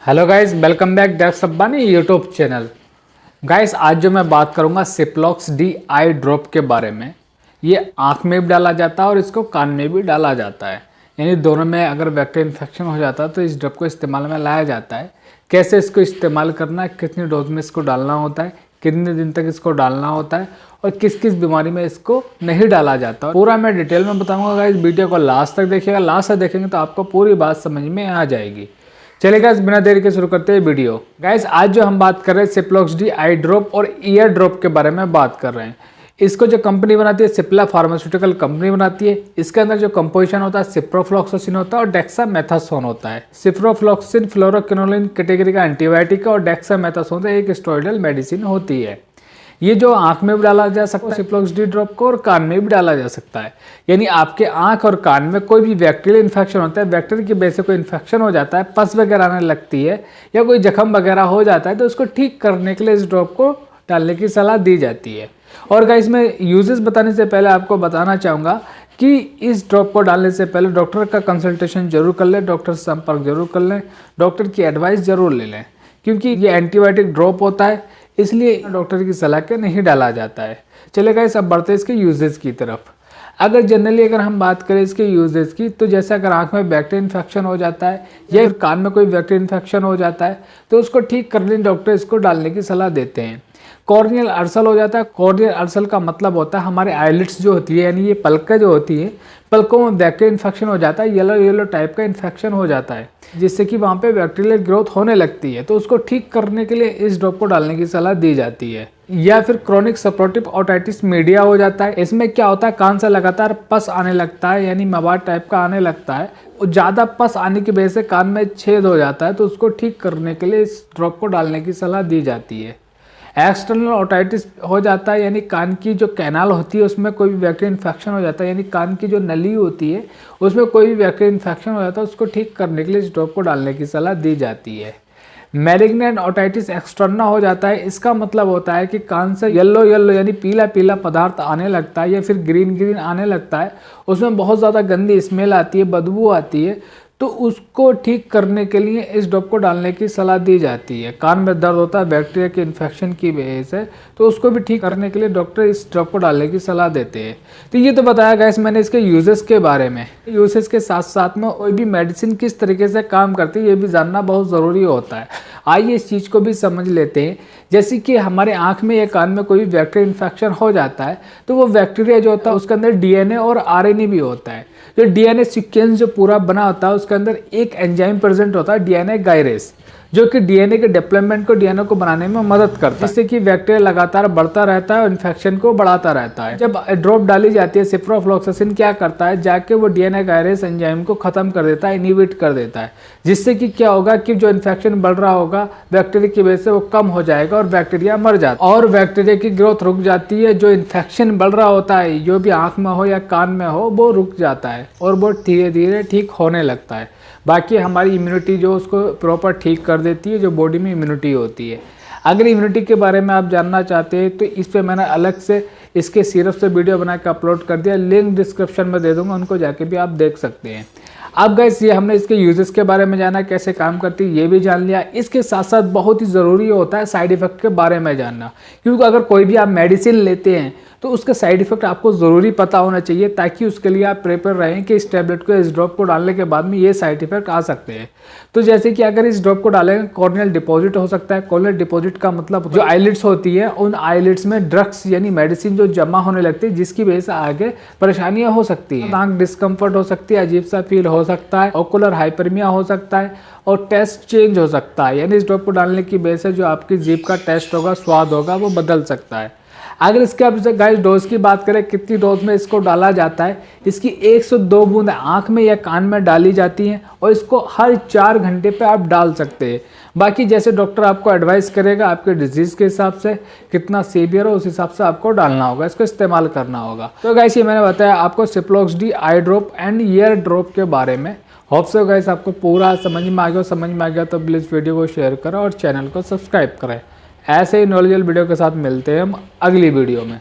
Hello guys, welcome back doctor Sabbani YouTube channel. Guys, आज जो मैं बात करूंगा सिप्लॉक्स डी आई ड्रॉप के बारे में। ये आँख में भी डाला जाता है और इसको कान में भी डाला जाता है, यानी दोनों में अगर बैक्टीरियल इन्फेक्शन हो जाता है तो इस ड्रॉप को इस्तेमाल में लाया जाता है। कैसे इसको इस्तेमाल करना है, कितनी डोज में इसको डालना होता है, कितने दिन तक इसको डालना होता है और किस किस बीमारी में इसको नहीं डाला जाता, पूरा मैं डिटेल में बताऊंगा। गाइस, वीडियो को लास्ट तक देखिएगा, लास्ट तक देखेंगे तो आपको पूरी बात समझ में आ जाएगी। चलिए गाइस, बिना देरी के शुरू करते हैं वीडियो। गाइस, आज जो हम बात कर रहे हैं सिप्लॉक्स डी आई ड्रॉप और ईयर ड्रॉप के बारे में बात कर रहे हैं। इसको जो कंपनी बनाती है सिप्ला फार्मास्यूटिकल कंपनी बनाती है। इसके अंदर जो कंपोजिशन होता है सिप्रोफ्लॉक्सासिन होता है और डेक्सामेथासोन होता है। सिप्रोफ्लॉक्सिन फ्लोरोक्विनोलिन कैटेगरी का एंटीबायोटिक है और डेक्सामेथासोन एक स्टेरॉइडल मेडिसिन होती है। ये जो आंख में भी डाला जा सकता है सिप्लॉक्स डी ड्रॉप को, और कान में भी डाला जा सकता है। यानी आपके आंख और कान में कोई भी बैक्टीरियल इन्फेक्शन होता है, बैक्टीरिया की वजह से कोई इन्फेक्शन हो जाता है, पस वगैरह आने लगती है या कोई जख्म वगैरह हो जाता है, तो उसको ठीक करने के लिए इस ड्रॉप को डालने की सलाह दी जाती है। और गाइस, मैं यूजेस बताने से पहले आपको बताना चाहूँगा कि इस ड्रॉप को डालने से पहले डॉक्टर का कंसल्टेशन जरूर कर लें, डॉक्टर से संपर्क जरूर कर लें, डॉक्टर की एडवाइस जरूर ले लें, क्योंकि ये एंटीबायोटिक ड्रॉप होता है, इसलिए डॉक्टर की सलाह के नहीं डाला जाता है। चलिए गाइस, अब बढ़ते हैं इसके यूजेस की तरफ। अगर हम बात करें इसके यूजेस की, तो जैसे अगर आंख में बैक्टीरियल इन्फेक्शन हो जाता है या कान में कोई बैक्टीरियल इन्फेक्शन हो जाता है तो उसको ठीक करने डॉक्टर इसको डालने की सलाह देते हैं। कॉर्नियल अल्सर हो जाता है। कॉर्नियल अल्सर का मतलब होता है हमारे आईलिड्स जो होती है, यानी ये पलकें जो होती है, पलकों में बैक्टीरियल इन्फेक्शन हो जाता है, येलो टाइप का इन्फेक्शन हो जाता है, जिससे कि वहाँ पे बैक्टीरियल ग्रोथ होने लगती है। तो उसको ठीक करने के लिए इस ड्रॉप को डालने की सलाह दी जाती है। या फिर क्रोनिक सपोर्टिव ओटाइटिस मीडिया हो जाता है। इसमें क्या होता है, कान से लगातार पस आने लगता है, यानी मवाद टाइप का आने लगता है। ज़्यादा पस आने की वजह से कान में छेद हो जाता है, तो उसको ठीक करने के लिए इस ड्रॉप को डालने की सलाह दी जाती है। एक्सटर्नल ओटाइटिस हो जाता है, यानी कान की जो कैनाल होती है उसमें कोई भी बैक्टीरियल इन्फेक्शन हो जाता है, यानी कान की जो नली होती है उसमें कोई भी बैक्टीरियल इन्फेक्शन हो जाता है, उसको ठीक करने के लिए इस ड्रॉप को डालने की सलाह दी जाती है। मैलिग्नेंट ओटाइटिस एक्सटर्ना हो जाता है। इसका मतलब होता है कि कान से येलो यानी पीला पीला पदार्थ आने लगता है या फिर ग्रीन आने लगता है, उसमें बहुत ज़्यादा गंदी स्मेल आती है, बदबू आती है, तो उसको ठीक करने के लिए इस ड्रॉप को डालने की सलाह दी जाती है। कान में दर्द होता है बैक्टीरिया के इन्फेक्शन की वजह से, तो उसको भी ठीक करने के लिए डॉक्टर इस ड्रॉप को डालने की सलाह देते हैं। तो ये तो बताया गया मैंने इसके यूजेस के बारे में। यूजेस के साथ साथ में कोई भी मेडिसिन किस तरीके से काम करती है ये भी जानना बहुत ज़रूरी होता है। आइए इस चीज़ को भी समझ लेते हैं। जैसे कि हमारे आँख में या कान में कोई भी बैक्टीरियल इन्फेक्शन हो जाता है, तो वो बैक्टीरिया जो होता है उसके अंदर डीएनए और आरएनए भी होता है। जो डीएनए सीक्वेंस जो पूरा बना होता है उसके अंदर एक एंजाइम प्रेजेंट होता है, डीएनए गायरेस, जो कि डीएनए के डेवलपमेंट को, डीएनए को बनाने में मदद करता है, जिससे कि बैक्टीरिया लगातार बढ़ता रहता है और इन्फेक्शन को बढ़ाता रहता है। जब ड्रॉप डाली जाती है, सिप्रोफ्लॉक्सासिन क्या करता है, जाके वो डीएनए गायरेस एंजाइम को खत्म कर देता है, इनहिबिट कर देता है, जिससे कि क्या होगा कि जो इन्फेक्शन बढ़ रहा होगा बैक्टीरिया की वजह से वो कम हो जाएगा और बैक्टीरिया मर जाता है और बैक्टीरिया की ग्रोथ रुक जाती है। जो इन्फेक्शन बढ़ रहा होता है, जो भी आँख में हो या कान में हो, वो रुक जाता है और वो धीरे धीरे ठीक होने लगता है। बाकी हमारी इम्यूनिटी जो उसको प्रॉपर ठीक कर देती है, जो बॉडी में इम्यूनिटी होती है। अगर इम्यूनिटी के बारे में आप जानना चाहते हैं तो इस पे मैंने अलग से इसके सिरप से वीडियो बना के अपलोड कर दिया, लिंक डिस्क्रिप्शन में दे दूंगा, उनको जाके भी आप देख सकते हैं। अब गाइस, ये हमने इसके यूजेस के बारे में जाना, कैसे काम करती है ये भी जान लिया। इसके साथ साथ बहुत ही ज़रूरी होता है साइड इफ़ेक्ट के बारे में जानना, क्योंकि अगर कोई भी आप मेडिसिन लेते हैं तो उसका साइड इफेक्ट आपको ज़रूरी पता होना चाहिए, ताकि उसके लिए आप प्रिपेयर रहें कि इस टैबलेट को, इस ड्रॉप को डालने के बाद में ये साइड इफेक्ट आ सकते हैं। तो जैसे कि अगर इस ड्रॉप को डालेंगे, कॉर्नियल डिपॉजिट हो सकता है। कॉर्नियल डिपॉजिट का मतलब जो आईलिड्स होती है, उन आईलिड्स में ड्रग्स यानी मेडिसिन जो जमा होने लगती है, जिसकी वजह से आगे परेशानियां हो सकती है। आंख डिस्कम्फर्ट हो सकती है, अजीब सा फील हो सकता है, ओकुलर हाइपरमिया हो सकता है और टेस्ट चेंज हो सकता है, यानी इस ड्रॉप को डालने की वजह से जो आपकी जीभ का टेस्ट होगा, स्वाद होगा, वो बदल सकता है। अगर इसके अब गाइस डोज की बात करें, कितनी डोज में इसको डाला जाता है, इसकी 1 से 2 बूंद आँख में या कान में डाली जाती हैं और इसको हर 4 घंटे पे आप डाल सकते हैं। बाकी जैसे डॉक्टर आपको एडवाइस करेगा, आपके डिजीज़ के हिसाब से कितना सीवियर हो उस हिसाब से आपको डालना होगा, इसको इस्तेमाल करना होगा। तो गाइस, ये मैंने बताया आपको Ciplox D I drop and year drop के बारे में। होप सो गाइस आपको पूरा समझ में आ गया। समझ में आ गया तो प्लीज़ वीडियो को शेयर करें और चैनल को सब्सक्राइब करें। ऐसे ही नॉलेजेबल वीडियो के साथ मिलते हैं हम अगली वीडियो में।